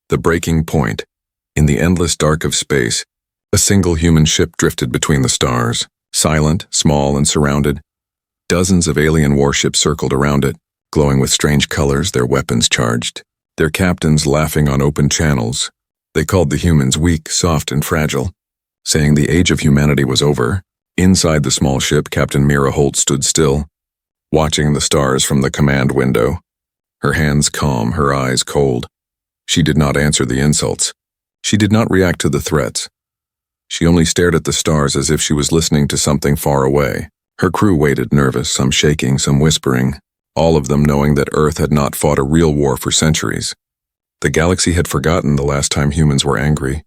The breaking point. In the endless dark of space, a single human ship drifted between the stars, silent, small, and surrounded. Dozens of alien warships circled around it, glowing with strange colors, their weapons charged, their captains laughing on open channels. They called the humans weak, soft, and fragile, saying the age of humanity was over. Inside the small ship, Captain Mira Holt stood still, watching the stars from the command window, her hands calm, her eyes cold. She did not answer the insults. She did not react to the threats. She only stared at the stars as if she was listening to something far away. Her crew waited, nervous, some shaking, some whispering, all of them knowing that Earth had not fought a real war for centuries. The galaxy had forgotten the last time humans were angry.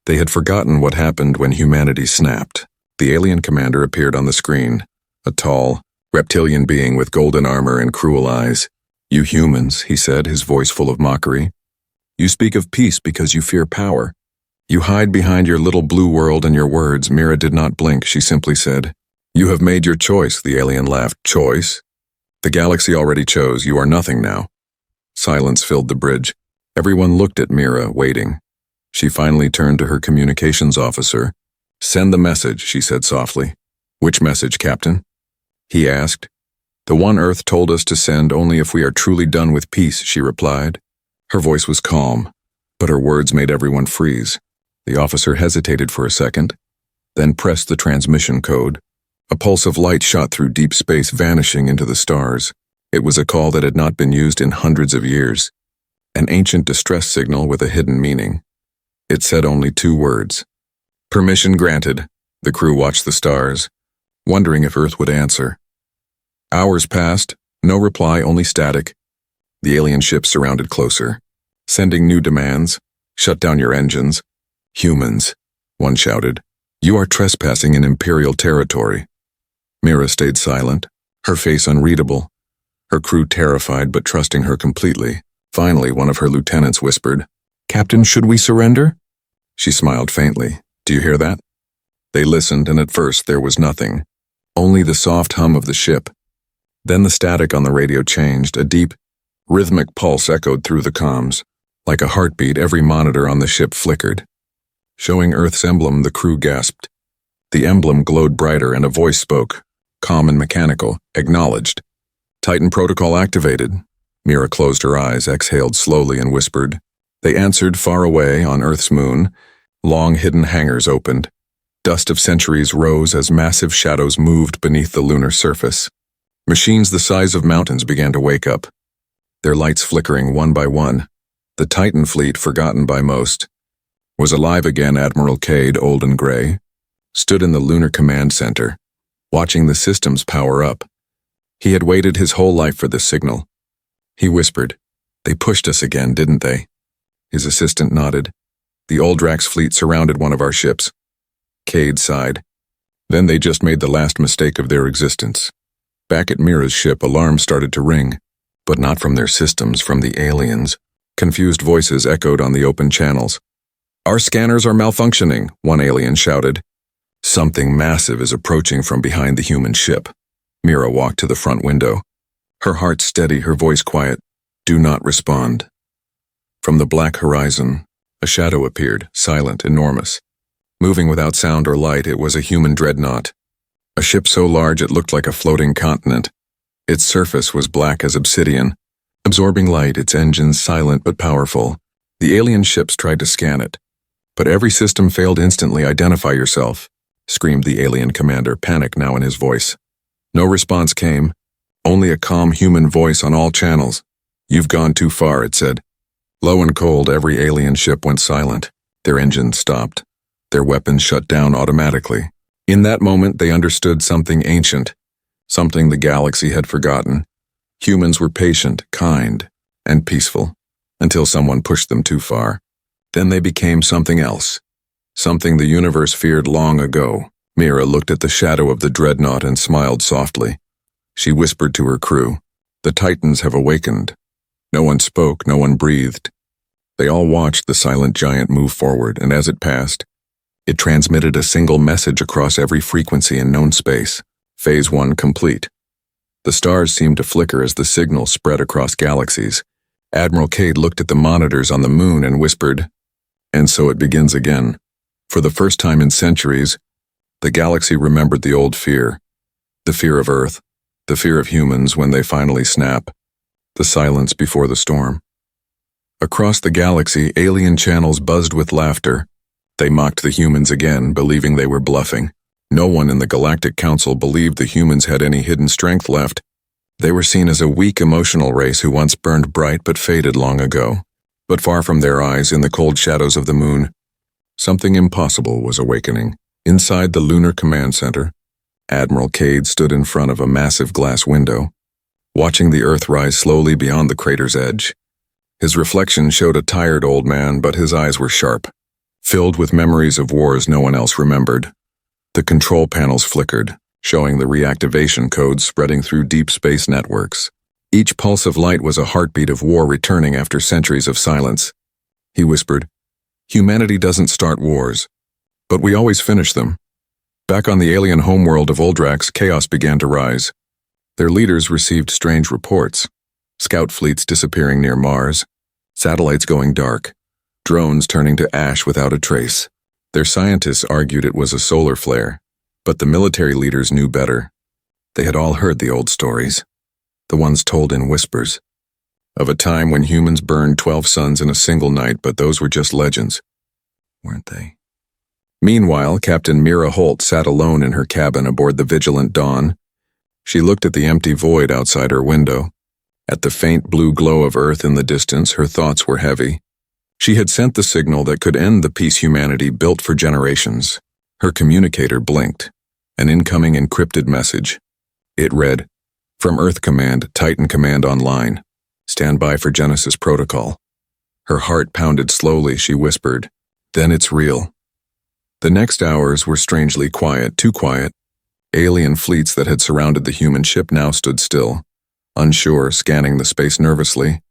They had forgotten what happened when humanity snapped. The alien commander appeared on the screen, a tall, reptilian being with golden armor and cruel eyes. "You humans," he said, his voice full of mockery. "You speak of peace because you fear power. You hide behind your little blue world and your words." Mira did not blink. She simply said, "You have made your choice." The alien laughed. "Choice? The galaxy already chose. You are nothing now." Silence filled the bridge. Everyone looked at Mira, waiting. She finally turned to her communications officer. "Send the message," she said softly. "Which message, Captain?" he asked. "The one Earth told us to send only if we are truly done with peace," she replied. Her voice was calm, but her words made everyone freeze. The officer hesitated for a second, then pressed the transmission code. A pulse of light shot through deep space, vanishing into the stars. It was a call that had not been used in hundreds of years. An ancient distress signal with a hidden meaning. It said only 2 words. "Permission granted." The crew watched the stars, wondering if Earth would answer. Hours passed, no reply, only static. The alien ship surrounded closer, sending new demands. "Shut down your engines." "Humans," one shouted. "You are trespassing in Imperial territory." Mira stayed silent, her face unreadable, her crew terrified but trusting her completely. Finally, one of her lieutenants whispered, "Captain, should we surrender?" She smiled faintly. "Do you hear that?" They listened, and at first there was nothing, only the soft hum of the ship. Then the static on the radio changed. A deep, rhythmic pulse echoed through the comms. Like a heartbeat, every monitor on the ship flickered. Showing Earth's emblem, the crew gasped. The emblem glowed brighter, and a voice spoke, calm and mechanical. "Acknowledged. Titan protocol activated." Mira closed her eyes, exhaled slowly, and whispered. They answered far away on Earth's moon. Long hidden hangars opened. Dust of centuries rose as massive shadows moved beneath the lunar surface. Machines the size of mountains began to wake up, their lights flickering one by one. The Titan fleet, forgotten by most, was alive again. Admiral Cade, old and gray, stood in the lunar command center, watching the systems power up. He had waited his whole life for this signal. He whispered, "They pushed us again, didn't they?" His assistant nodded. "The Oldrax fleet surrounded one of our ships." Cade sighed. "Then they just made the last mistake of their existence." Back at Mira's ship, alarms started to ring, but not from their systems, from the aliens. Confused voices echoed on the open channels. "Our scanners are malfunctioning," one alien shouted. "Something massive is approaching from behind the human ship." Mira walked to the front window, her heart steady, her voice quiet. "Do not respond." From the black horizon, a shadow appeared, silent, enormous. Moving without sound or light, it was a human dreadnought. A ship so large it looked like a floating continent. Its surface was black as obsidian, absorbing light, its engines silent but powerful. The alien ships tried to scan it, but every system failed instantly. "Identify yourself," screamed the alien commander, panic now in his voice. No response came, only a calm human voice on all channels. "You've gone too far," it said. Low and cold, every alien ship went silent. Their engines stopped. Their weapons shut down automatically. In that moment, they understood something ancient, something the galaxy had forgotten. Humans were patient, kind, and peaceful, until someone pushed them too far. Then they became something else, something the universe feared long ago. Mira looked at the shadow of the dreadnought and smiled softly. She whispered to her crew, "The Titans have awakened." No one spoke, no one breathed. They all watched the silent giant move forward, and as it passed, it transmitted a single message across every frequency in known space. Phase 1 complete. The stars seemed to flicker as the signal spread across galaxies. Admiral Cade looked at the monitors on the moon and whispered, "And so it begins again." For the first time in centuries, the galaxy remembered the old fear. The fear of Earth, the fear of humans when they finally snap, the silence before the storm. Across the galaxy, alien channels buzzed with laughter. They mocked the humans again, believing they were bluffing. No one in the Galactic Council believed the humans had any hidden strength left. They were seen as a weak emotional race who once burned bright but faded long ago. But far from their eyes, in the cold shadows of the moon, something impossible was awakening. Inside the Lunar Command Center, Admiral Cade stood in front of a massive glass window, watching the Earth rise slowly beyond the crater's edge. His reflection showed a tired old man, but his eyes were sharp, filled with memories of wars no one else remembered. The control panels flickered, showing the reactivation codes spreading through deep space networks. Each pulse of light was a heartbeat of war returning after centuries of silence. He whispered, "Humanity doesn't start wars, but we always finish them." Back on the alien homeworld of Oldrax, chaos began to rise. Their leaders received strange reports. Scout fleets disappearing near Mars, satellites going dark, drones turning to ash without a trace. Their scientists argued it was a solar flare, but the military leaders knew better. They had all heard the old stories, the ones told in whispers, of a time when humans burned 12 suns in a single night, but those were just legends, weren't they? Meanwhile, Captain Mira Holt sat alone in her cabin aboard the Vigilant Dawn. She looked at the empty void outside her window. At the faint blue glow of Earth in the distance, her thoughts were heavy. She had sent the signal that could end the peace humanity built for generations. Her communicator blinked, an incoming encrypted message. It read, "From Earth Command, Titan Command online. Stand by for Genesis Protocol." Her heart pounded slowly. She whispered, "Then it's real." The next hours were strangely quiet, too quiet. Alien fleets that had surrounded the human ship now stood still, unsure, scanning the space nervously.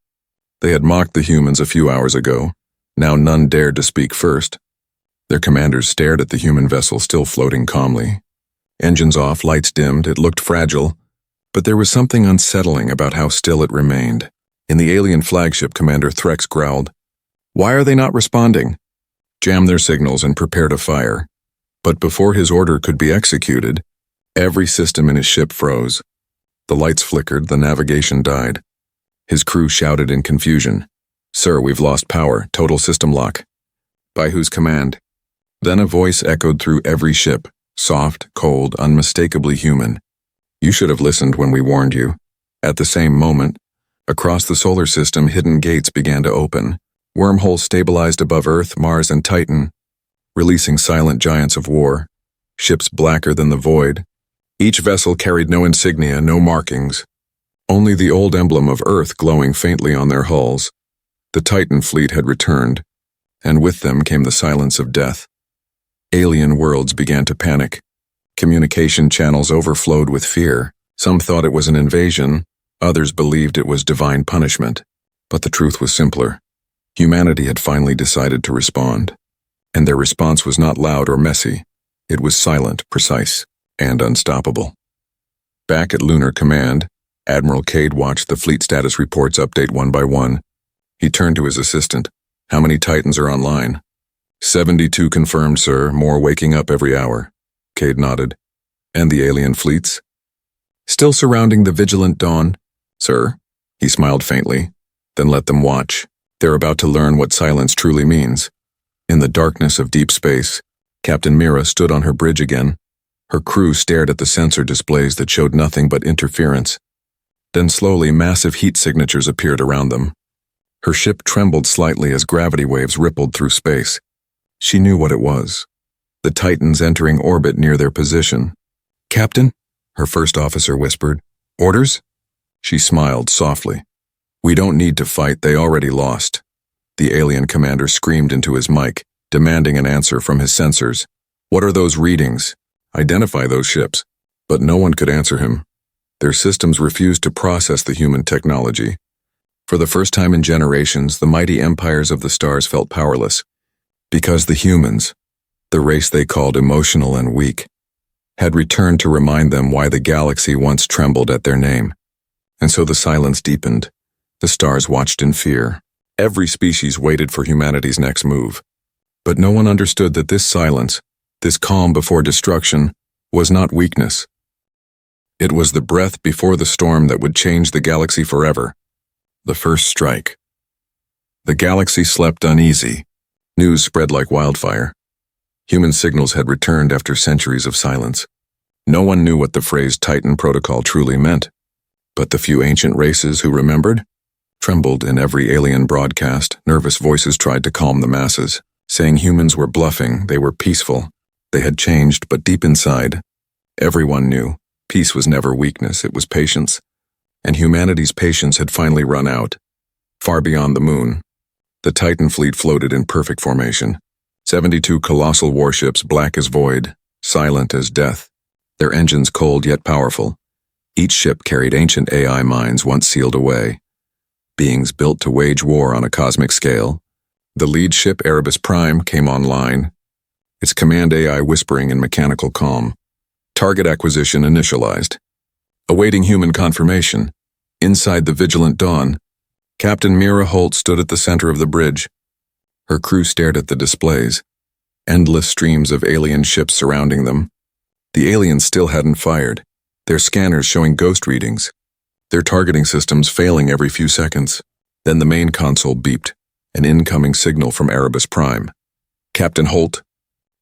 They had mocked the humans a few hours ago. Now none dared to speak first. Their commanders stared at the human vessel still floating calmly. Engines off, lights dimmed, it looked fragile, but there was something unsettling about how still it remained. In the alien flagship, Commander Threx growled, "Why are they not responding? Jam their signals and prepare to fire." But before his order could be executed, every system in his ship froze. The lights flickered, the navigation died. His crew shouted in confusion, "Sir, we've lost power, total system lock." "By whose command?" Then a voice echoed through every ship, soft, cold, unmistakably human. "You should have listened when we warned you." At the same moment, across the solar system, hidden gates began to open. Wormholes stabilized above Earth, Mars, and Titan, releasing silent giants of war, ships blacker than the void. Each vessel carried no insignia, no markings, only the old emblem of Earth glowing faintly on their hulls. The Titan fleet had returned, and with them came the silence of death. Alien worlds began to panic. Communication channels overflowed with fear. Some thought it was an invasion, others believed it was divine punishment. But the truth was simpler. Humanity had finally decided to respond. And their response was not loud or messy. It was silent, precise, and unstoppable. Back at Lunar Command, Admiral Cade watched the fleet status reports update one by one. He turned to his assistant. "How many Titans are online?" 72 confirmed, sir. More waking up every hour." Cade nodded. "And the alien fleets?" "Still surrounding the Vigilant Dawn, sir." He smiled faintly. "Then let them watch. They're about to learn what silence truly means." In the darkness of deep space, Captain Mira stood on her bridge again. Her crew stared at the sensor displays that showed nothing but interference. Then slowly, massive heat signatures appeared around them. Her ship trembled slightly as gravity waves rippled through space. She knew what it was. The Titans entering orbit near their position. "Captain?" her first officer whispered. "Orders?" She smiled softly. "We don't need to fight, they already lost." The alien commander screamed into his mic, demanding an answer from his sensors. "What are those readings? Identify those ships." But no one could answer him. Their systems refused to process the human technology. For the first time in generations, the mighty empires of the stars felt powerless, because the humans, the race they called emotional and weak, had returned to remind them why the galaxy once trembled at their name. And so the silence deepened. The stars watched in fear. Every species waited for humanity's next move. But no one understood that this silence, this calm before destruction, was not weakness. It was the breath before the storm that would change the galaxy forever. The first strike. The galaxy slept uneasy. News spread like wildfire. Human signals had returned after centuries of silence. No one knew what the phrase Titan Protocol truly meant. But the few ancient races who remembered trembled in every alien broadcast. Nervous voices tried to calm the masses, saying humans were bluffing, they were peaceful. They had changed, but deep inside, everyone knew peace was never weakness, it was patience. And humanity's patience had finally run out. Far beyond the moon, the Titan fleet floated in perfect formation. 72 colossal warships, black as void, silent as death, their engines cold yet powerful. Each ship carried ancient AI minds once sealed away, beings built to wage war on a cosmic scale. The lead ship, Erebus Prime, came online, its command AI whispering in mechanical calm. Target acquisition initialized. Awaiting human confirmation, inside the vigilant dawn, Captain Mira Holt stood at the center of the bridge. Her crew stared at the displays, endless streams of alien ships surrounding them. The aliens still hadn't fired, their scanners showing ghost readings, their targeting systems failing every few seconds. Then the main console beeped, an incoming signal from Erebus Prime. Captain Holt,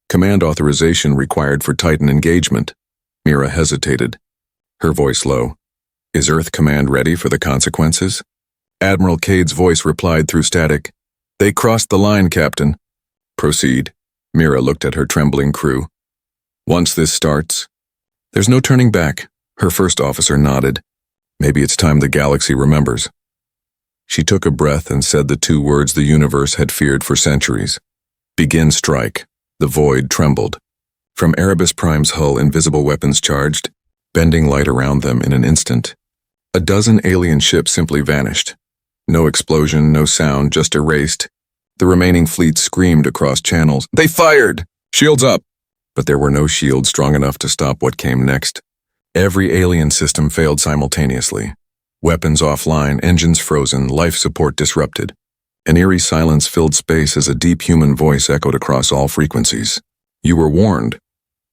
command authorization required for Titan engagement. Mira hesitated, her voice low. Is Earth Command ready for the consequences? Admiral Cade's voice replied through static. They crossed the line, Captain. Proceed. Mira looked at her trembling crew. Once this starts, there's no turning back. Her first officer nodded. Maybe it's time the galaxy remembers. She took a breath and said the two words the universe had feared for centuries. Begin strike. The void trembled. From Erebus Prime's hull, invisible weapons charged, bending light around them in an instant. A dozen alien ships simply vanished. No explosion, no sound, just erased. The remaining fleet screamed across channels. They fired! Shields up! But there were no shields strong enough to stop what came next. Every alien system failed simultaneously. Weapons offline, engines frozen, life support disrupted. An eerie silence filled space as a deep human voice echoed across all frequencies. You were warned.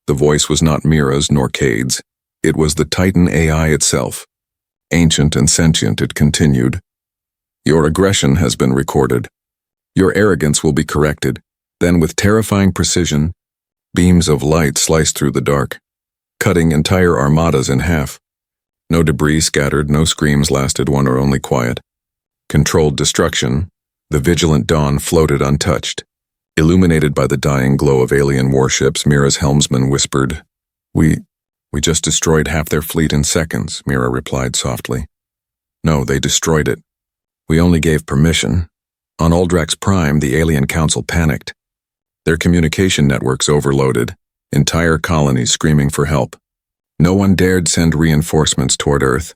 The voice was not Mira's nor Cade's. It was the Titan AI itself. Ancient and sentient, it continued. Your aggression has been recorded. Your arrogance will be corrected. Then with terrifying precision, beams of light sliced through the dark, cutting entire armadas in half. No debris scattered, no screams lasted, one or only quiet. Controlled destruction, the vigilant dawn floated untouched. Illuminated by the dying glow of alien warships, Mira's helmsman whispered, We just destroyed half their fleet in seconds, Mira replied softly. No, they destroyed it. We only gave permission. On Aldrax Prime, the alien council panicked. Their communication networks overloaded, entire colonies screaming for help. No one dared send reinforcements toward Earth.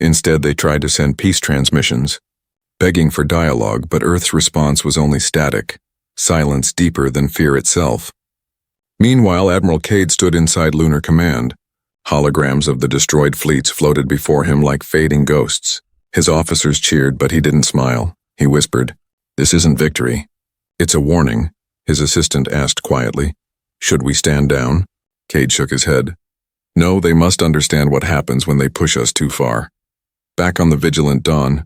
Instead, they tried to send peace transmissions, begging for dialogue, but Earth's response was only static, silence deeper than fear itself. Meanwhile, Admiral Cade stood inside Lunar Command. Holograms of the destroyed fleets floated before him like fading ghosts. His officers cheered, but he didn't smile. He whispered, This isn't victory. It's a warning, his assistant asked quietly. Should we stand down? Cade shook his head. No, they must understand what happens when they push us too far. Back on the vigilant dawn,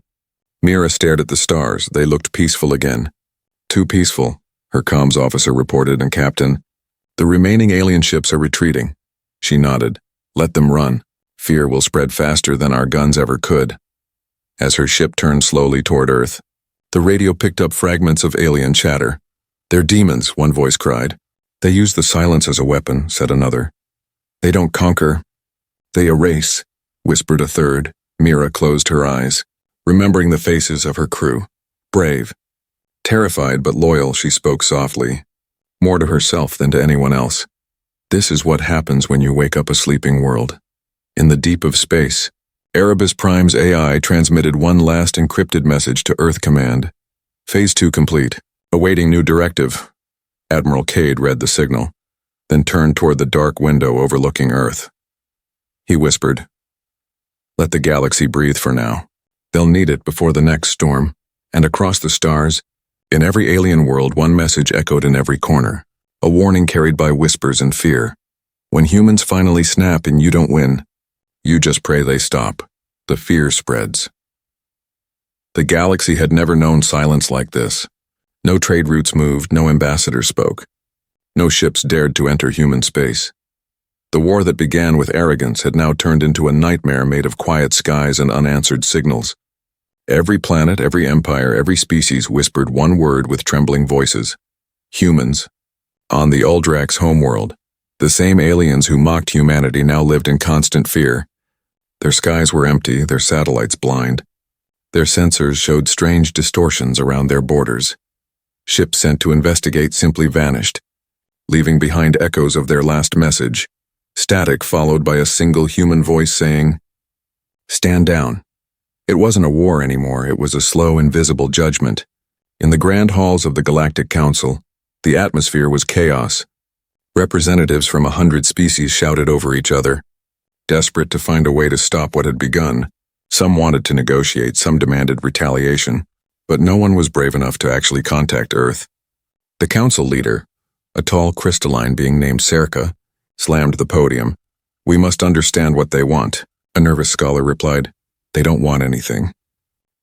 Mira stared at the stars. They looked peaceful again. Too peaceful, her comms officer reported, and Captain, the remaining alien ships are retreating. She nodded. Let them run. Fear will spread faster than our guns ever could. As her ship turned slowly toward Earth, the radio picked up fragments of alien chatter. They're demons, one voice cried. They use the silence as a weapon, said another. They don't conquer. They erase, whispered a third. Mira closed her eyes, remembering the faces of her crew. Brave. Terrified but loyal, she spoke softly, more to herself than to anyone else. This is what happens when you wake up a sleeping world. In the deep of space, Erebus Prime's AI transmitted one last encrypted message to Earth Command. Phase 2 complete. Awaiting new directive. Admiral Cade read the signal, then turned toward the dark window overlooking Earth. He whispered, Let the galaxy breathe for now. They'll need it before the next storm. And across the stars, in every alien world, one message echoed in every corner. A warning carried by whispers and fear. When humans finally snap and you don't win, you just pray they stop. The fear spreads. The galaxy had never known silence like this. No trade routes moved, no ambassadors spoke. No ships dared to enter human space. The war that began with arrogance had now turned into a nightmare made of quiet skies and unanswered signals. Every planet, every empire, every species whispered one word with trembling voices. Humans. On the Uldrak's homeworld, the same aliens who mocked humanity now lived in constant fear. Their skies were empty, their satellites blind. Their sensors showed strange distortions around their borders. Ships sent to investigate simply vanished, leaving behind echoes of their last message, static followed by a single human voice saying, "Stand down." It wasn't a war anymore, it was a slow, invisible judgment. In the grand halls of the Galactic Council, the atmosphere was chaos. Representatives from 100 species shouted over each other, desperate to find a way to stop what had begun. Some wanted to negotiate, some demanded retaliation, but no one was brave enough to actually contact Earth. The council leader, a tall crystalline being named Serka, slammed the podium. "We must understand what they want," a nervous scholar replied. "They don't want anything.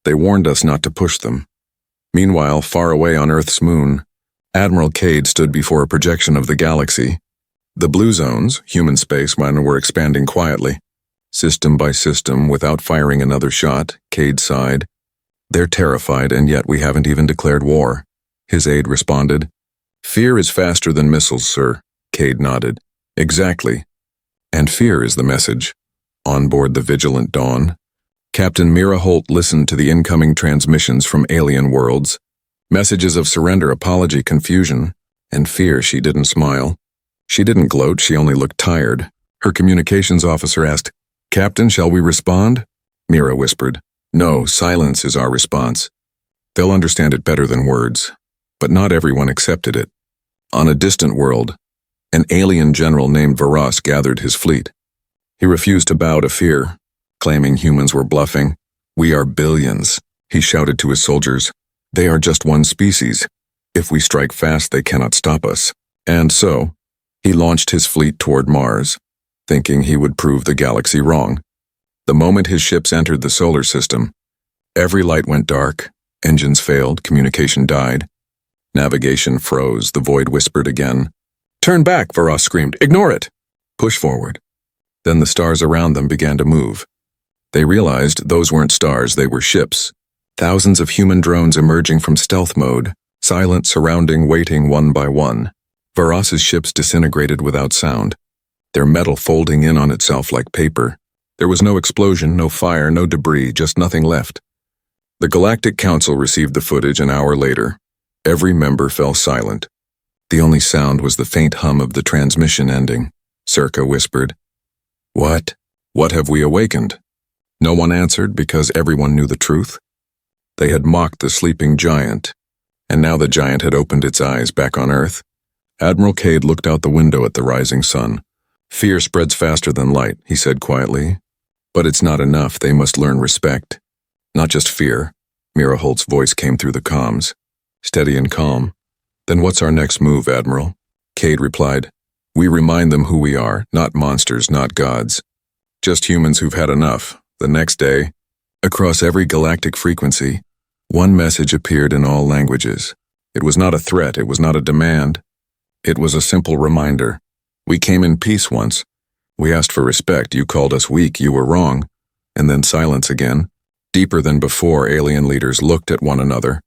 They warned us not to push them." Meanwhile, far away on Earth's moon, Admiral Cade stood before a projection of the galaxy. The blue zones, human spacemen, were expanding quietly. System by system, without firing another shot, Cade sighed. "They're terrified, and yet we haven't even declared war." His aide responded. "Fear is faster than missiles, sir." Cade nodded. "Exactly. And fear is the message." On board the Vigilant Dawn, Captain Mira Holt listened to the incoming transmissions from alien worlds. Messages of surrender, apology, confusion, and fear. She didn't smile. She didn't gloat, she only looked tired. Her communications officer asked, "Captain, shall we respond?" Mira whispered, "No, silence is our response. They'll understand it better than words." But not everyone accepted it. On a distant world, an alien general named Varas gathered his fleet. He refused to bow to fear, claiming humans were bluffing. "We are billions," he shouted to his soldiers. "They are just one species. If we strike fast, they cannot stop us." And so, he launched his fleet toward Mars, thinking he would prove the galaxy wrong. The moment his ships entered the solar system, every light went dark, engines failed, communication died. Navigation froze, the void whispered again. "Turn back," Varas screamed. "Ignore it." "Push forward." Then the stars around them began to move. They realized those weren't stars, they were ships. Thousands of human drones emerging from stealth mode, silent, surrounding, waiting one by one. Varas's ships disintegrated without sound, their metal folding in on itself like paper. There was no explosion, no fire, no debris, just nothing left. The Galactic Council received the footage an hour later. Every member fell silent. The only sound was the faint hum of the transmission ending. Serka whispered, "What? What have we awakened?" No one answered because everyone knew the truth. They had mocked the sleeping giant, and now the giant had opened its eyes back on Earth. Admiral Cade looked out the window at the rising sun. "Fear spreads faster than light," he said quietly. "But it's not enough, they must learn respect. Not just fear." Mira Holt's voice came through the comms, steady and calm. "Then what's our next move, Admiral?" Cade replied, "We remind them who we are, not monsters, not gods. Just humans who've had enough." The next day, across every galactic frequency, one message appeared in all languages. It was not a threat, it was not a demand. It was a simple reminder. "We came in peace once. We asked for respect, you called us weak, you were wrong." And then silence again. Deeper than before, alien leaders looked at one another,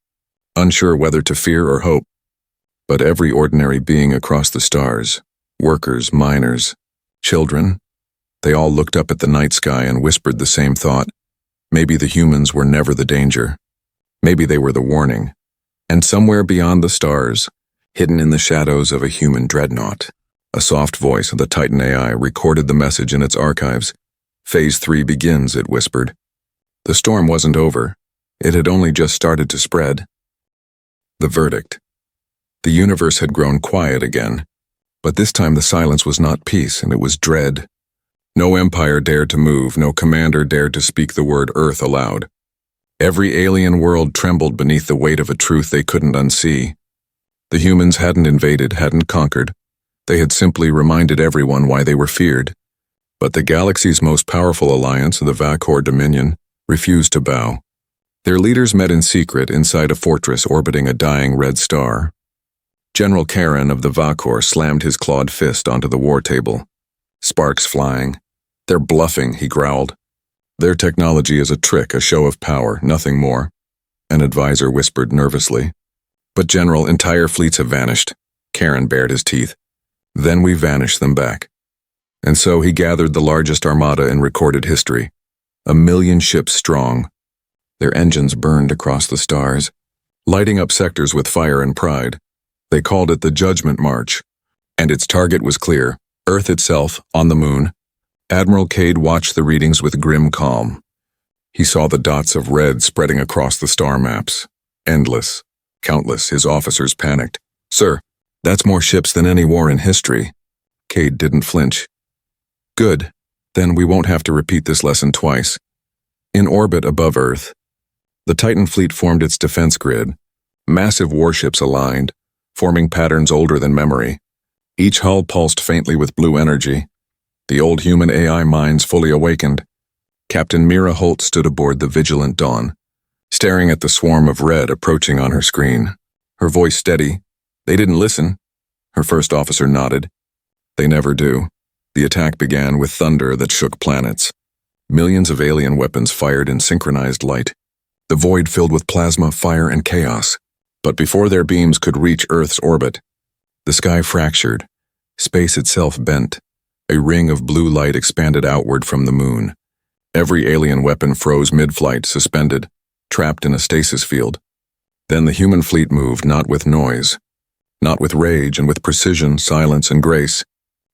unsure whether to fear or hope. But every ordinary being across the stars, workers, miners, children, they all looked up at the night sky and whispered the same thought. Maybe the humans were never the danger. Maybe they were the warning. And somewhere beyond the stars, hidden in the shadows of a human dreadnought, a soft voice of the Titan AI recorded the message in its archives. "Phase 3 begins," it whispered. The storm wasn't over. It had only just started to spread. The verdict. The universe had grown quiet again, but this time the silence was not peace, and it was dread. No empire dared to move, no commander dared to speak the word Earth aloud. Every alien world trembled beneath the weight of a truth they couldn't unsee. The humans hadn't invaded, hadn't conquered. They had simply reminded everyone why they were feared. But the galaxy's most powerful alliance, the Vacor Dominion, refused to bow. Their leaders met in secret inside a fortress orbiting a dying red star. General Karen of the Vacor slammed his clawed fist onto the war table. Sparks flying. "They're bluffing," he growled. "Their technology is a trick, a show of power, nothing more," an advisor whispered nervously. "But General, entire fleets have vanished." Karen bared his teeth. "Then we vanish them back." And so he gathered the largest armada in recorded history, 1,000,000 ships strong. Their engines burned across the stars, lighting up sectors with fire and pride. They called it the Judgment March, and its target was clear, Earth itself, on the moon. Admiral Cade watched the readings with grim calm. He saw the dots of red spreading across the star maps. Endless, countless. His officers panicked. "Sir, that's more ships than any war in history." Cade didn't flinch. "Good. Then we won't have to repeat this lesson twice." In orbit above Earth, the Titan fleet formed its defense grid. Massive warships aligned, forming patterns older than memory. Each hull pulsed faintly with blue energy. The old human AI minds fully awakened. Captain Mira Holt stood aboard the Vigilant Dawn, staring at the swarm of red approaching on her screen. Her voice steady. "They didn't listen." Her first officer nodded. "They never do." The attack began with thunder that shook planets. Millions of alien weapons fired in synchronized light. The void filled with plasma, fire, and chaos. But before their beams could reach Earth's orbit, the sky fractured. Space itself bent. A ring of blue light expanded outward from the moon. Every alien weapon froze mid-flight, suspended, trapped in a stasis field. Then the human fleet moved, not with noise, not with rage, and with precision, silence, and grace.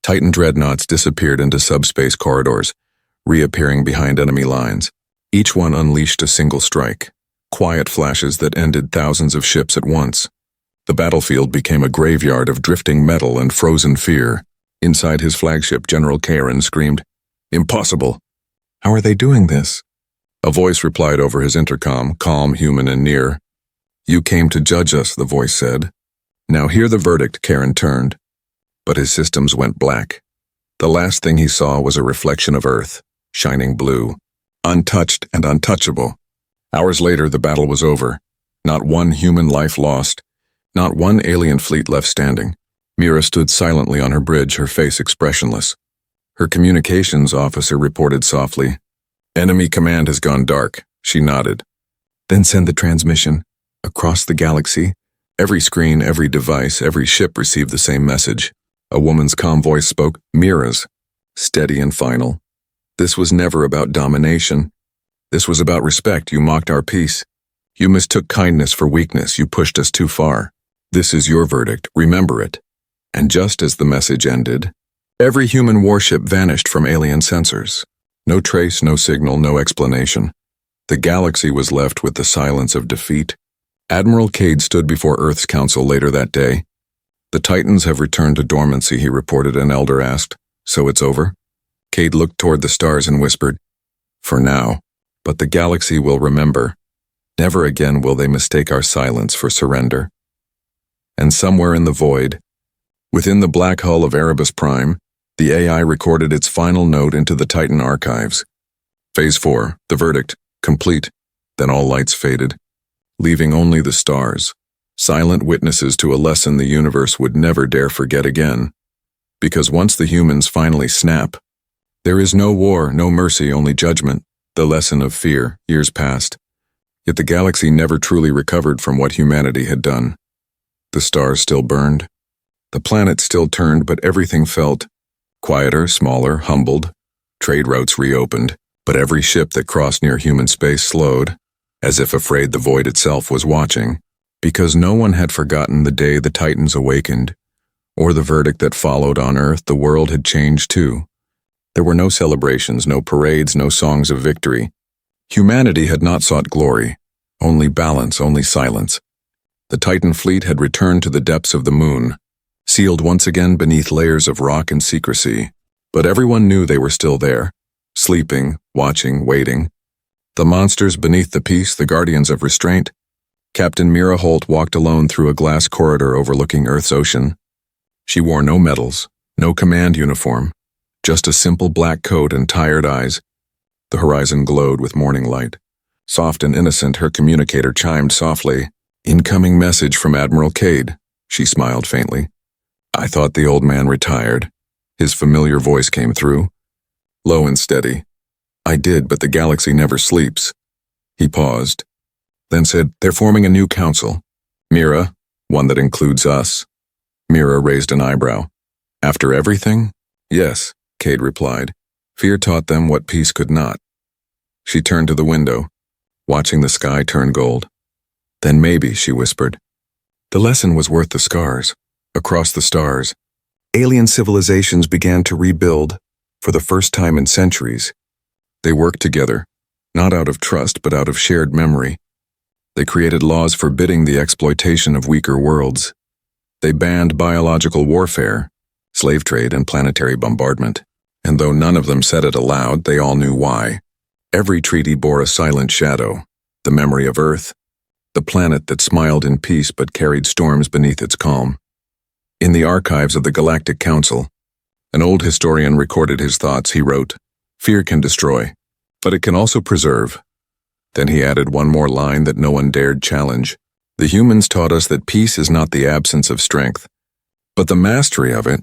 Titan dreadnoughts disappeared into subspace corridors, reappearing behind enemy lines. Each one unleashed a single strike, quiet flashes that ended thousands of ships at once. The battlefield became a graveyard of drifting metal and frozen fear. Inside his flagship, General Karen screamed, "Impossible! How are they doing this?" A voice replied over his intercom, calm, human, and near. "You came to judge us," the voice said. "Now hear the verdict." Karen turned, but his systems went black. The last thing he saw was a reflection of Earth, shining blue, untouched and untouchable. Hours later, the battle was over. Not one human life lost, not one alien fleet left standing. Mira stood silently on her bridge, her face expressionless. Her communications officer reported softly, "Enemy command has gone dark." She nodded. "Then send the transmission. Across the galaxy, every screen, every device, every ship received the same message." A woman's calm voice spoke, Mira's, steady and final. "This was never about domination. This was about respect. You mocked our peace. You mistook kindness for weakness. You pushed us too far. This is your verdict. Remember it." And just as the message ended, every human warship vanished from alien sensors. No trace, no signal, no explanation. The galaxy was left with the silence of defeat. Admiral Cade stood before Earth's council later that day. "The Titans have returned to dormancy," he reported. An elder asked, "So it's over?" Cade looked toward the stars and whispered, "For now, but the galaxy will remember. Never again will they mistake our silence for surrender." And somewhere in the void, within the black hull of Erebus Prime, the AI recorded its final note into the Titan archives. Phase 4, the verdict, complete. Then all lights faded, leaving only the stars, silent witnesses to a lesson the universe would never dare forget again. Because once the humans finally snap, there is no war, no mercy, only judgment, the lesson of fear, years past. Yet the galaxy never truly recovered from what humanity had done. The stars still burned. The planet still turned, but everything felt quieter, smaller, humbled. Trade routes reopened, but every ship that crossed near human space slowed, as if afraid the void itself was watching. Because no one had forgotten the day the Titans awakened, or the verdict that followed on Earth. The world had changed too. There were no celebrations, no parades, no songs of victory. Humanity had not sought glory, only balance, only silence. The Titan fleet had returned to the depths of the moon, sealed once again beneath layers of rock and secrecy. But everyone knew they were still there, sleeping, watching, waiting. The monsters beneath the peace, the guardians of restraint. Captain Mira Holt walked alone through a glass corridor overlooking Earth's ocean. She wore no medals, no command uniform, just a simple black coat and tired eyes. The horizon glowed with morning light. Soft and innocent, her communicator chimed softly. "Incoming message from Admiral Cade." She smiled faintly. "I thought the old man retired." His familiar voice came through, low and steady. "I did, but the galaxy never sleeps." He paused, then said, "They're forming a new council. Mira, one that includes us." Mira raised an eyebrow. "After everything?" "Yes," Cade replied. "Fear taught them what peace could not." She turned to the window, watching the sky turn gold. "Then maybe," she whispered. The lesson was worth the scars. Across the stars, alien civilizations began to rebuild, for the first time in centuries. They worked together, not out of trust but out of shared memory. They created laws forbidding the exploitation of weaker worlds. They banned biological warfare, slave trade, and planetary bombardment. And though none of them said it aloud, they all knew why. Every treaty bore a silent shadow, the memory of Earth, the planet that smiled in peace but carried storms beneath its calm. In the archives of the Galactic Council, an old historian recorded his thoughts. He wrote, "Fear can destroy, but it can also preserve." Then he added one more line that no one dared challenge. "The humans taught us that peace is not the absence of strength, but the mastery of it."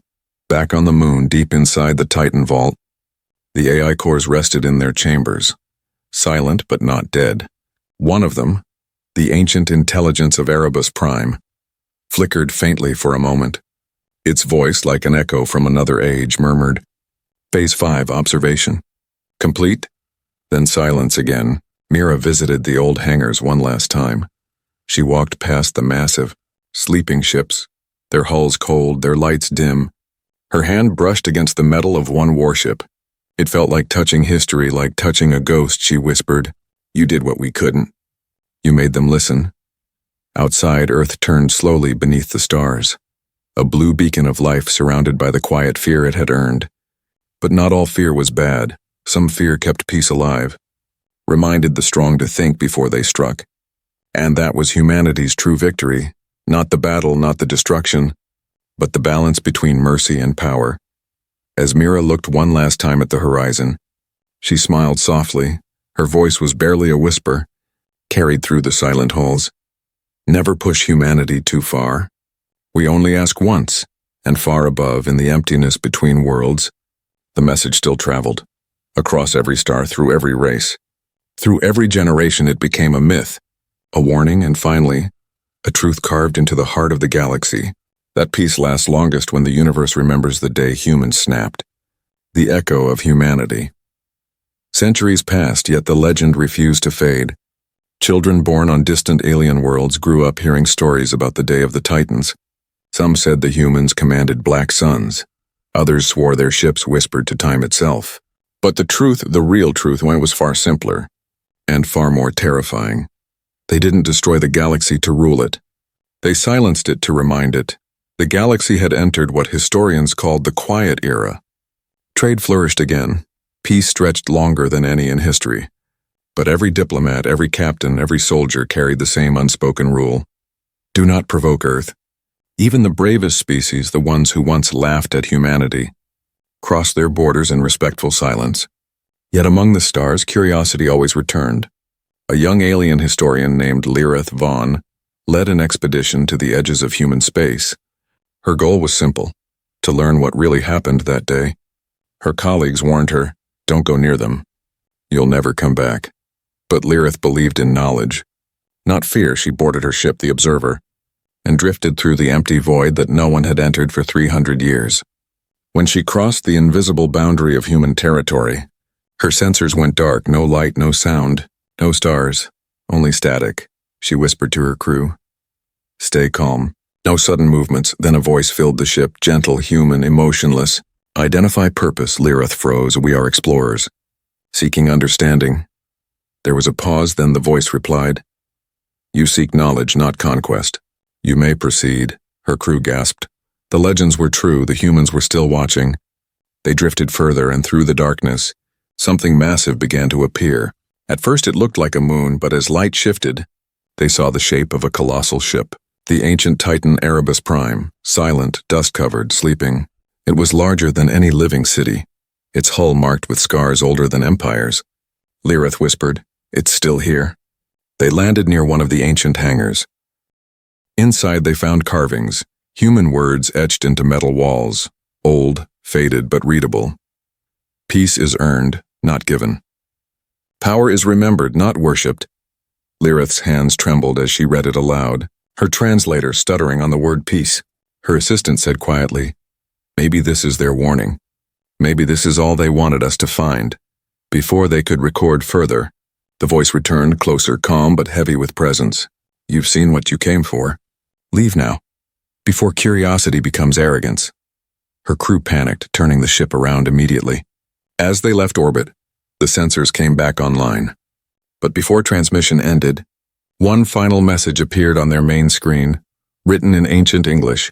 Back on the moon, deep inside the Titan vault, the AI cores rested in their chambers, silent but not dead. One of them, the ancient intelligence of Erebus Prime, flickered faintly for a moment. Its voice, like an echo from another age, murmured, "Phase 5 observation. Complete?" Then silence again. Mira visited the old hangars one last time. She walked past the massive, sleeping ships, their hulls cold, their lights dim. Her hand brushed against the metal of one warship. It felt like touching history, like touching a ghost. She whispered, "You did what we couldn't. You made them listen." Outside, Earth turned slowly beneath the stars, a blue beacon of life surrounded by the quiet fear it had earned. But not all fear was bad. Some fear kept peace alive, reminded the strong to think before they struck. And that was humanity's true victory, not the battle, not the destruction, but the balance between mercy and power. As Mira looked one last time at the horizon, she smiled softly. Her voice was barely a whisper, carried through the silent halls. "Never push humanity too far. We only ask once," and far above, in the emptiness between worlds, the message still traveled. Across every star, through every race. Through every generation it became a myth, a warning, and finally, a truth carved into the heart of the galaxy. That peace lasts longest when the universe remembers the day humans snapped. The echo of humanity. Centuries passed, yet the legend refused to fade. Children born on distant alien worlds grew up hearing stories about the day of the Titans. Some said the humans commanded black suns. Others swore their ships whispered to time itself. But the truth, the real truth, was far simpler and far more terrifying. They didn't destroy the galaxy to rule it. They silenced it to remind it. The galaxy had entered what historians called the quiet era. Trade flourished again. Peace stretched longer than any in history. But every diplomat, every captain, every soldier carried the same unspoken rule. Do not provoke Earth. Even the bravest species, the ones who once laughed at humanity, crossed their borders in respectful silence. Yet among the stars, curiosity always returned. A young alien historian named Lyrith Vaughn led an expedition to the edges of human space. Her goal was simple, to learn what really happened that day. Her colleagues warned her, "Don't go near them. You'll never come back." But Lyrith believed in knowledge, not fear. She boarded her ship, the Observer, and drifted through the empty void that no one had entered for 300 years. When she crossed the invisible boundary of human territory, her sensors went dark, no light, no sound, no stars, only static. She whispered to her crew, "Stay calm. No sudden movements." Then a voice filled the ship, gentle, human, emotionless. "Identify purpose." Lyrith froze. "We are explorers, seeking understanding." There was a pause, then the voice replied, "You seek knowledge, not conquest. You may proceed." Her crew gasped. The legends were true, the humans were still watching. They drifted further, and through the darkness, something massive began to appear. At first it looked like a moon, but as light shifted, they saw the shape of a colossal ship. The ancient Titan Erebus Prime, silent, dust-covered, sleeping. It was larger than any living city, its hull marked with scars older than empires. Lirith whispered, "It's still here." They landed near one of the ancient hangars. Inside they found carvings, human words etched into metal walls, old, faded but readable. Peace is earned, not given. Power is remembered, not worshipped. Lirith's hands trembled as she read it aloud, her translator stuttering on the word peace. Her assistant said quietly, "Maybe this is their warning. Maybe this is all they wanted us to find." Before they could record further, the voice returned, closer, calm but heavy with presence. "You've seen what you came for. Leave now, before curiosity becomes arrogance." Her crew panicked, turning the ship around immediately. As they left orbit, the sensors came back online. But before transmission ended, one final message appeared on their main screen, written in ancient English.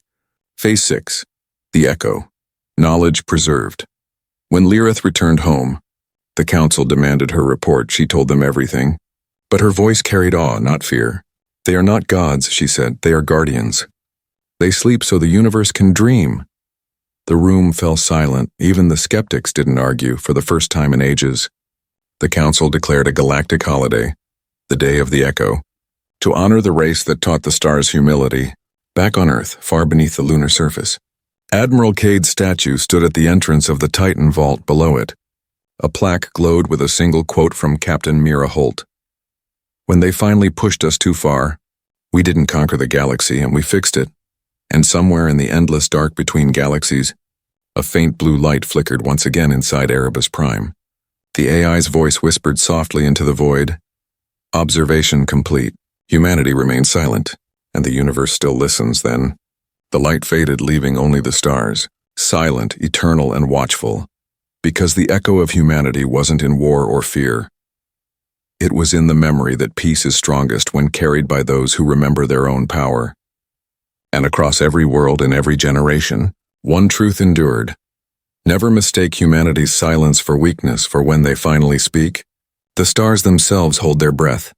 Phase 6, the Echo, knowledge preserved. When Lirith returned home, the council demanded her report. She told them everything, but her voice carried awe, not fear. "They are not gods," she said, "they are guardians. They sleep so the universe can dream." The room fell silent. Even the skeptics didn't argue for the first time in ages. The council declared a galactic holiday, the Day of the Echo, to honor the race that taught the stars humility, back on Earth, far beneath the lunar surface. Admiral Cade's statue stood at the entrance of the Titan vault below it. A plaque glowed with a single quote from Captain Mira Holt. "When they finally pushed us too far, we didn't conquer the galaxy and we fixed it. And somewhere in the endless dark between galaxies, a faint blue light flickered once again inside Erebus Prime." The AI's voice whispered softly into the void. "Observation complete. Humanity remains silent, and the universe still listens." Then the light faded, leaving only the stars, silent, eternal, and watchful, because the echo of humanity wasn't in war or fear. It was in the memory that peace is strongest when carried by those who remember their own power. And across every world and every generation, one truth endured. Never mistake humanity's silence for weakness, for when they finally speak, the stars themselves hold their breath.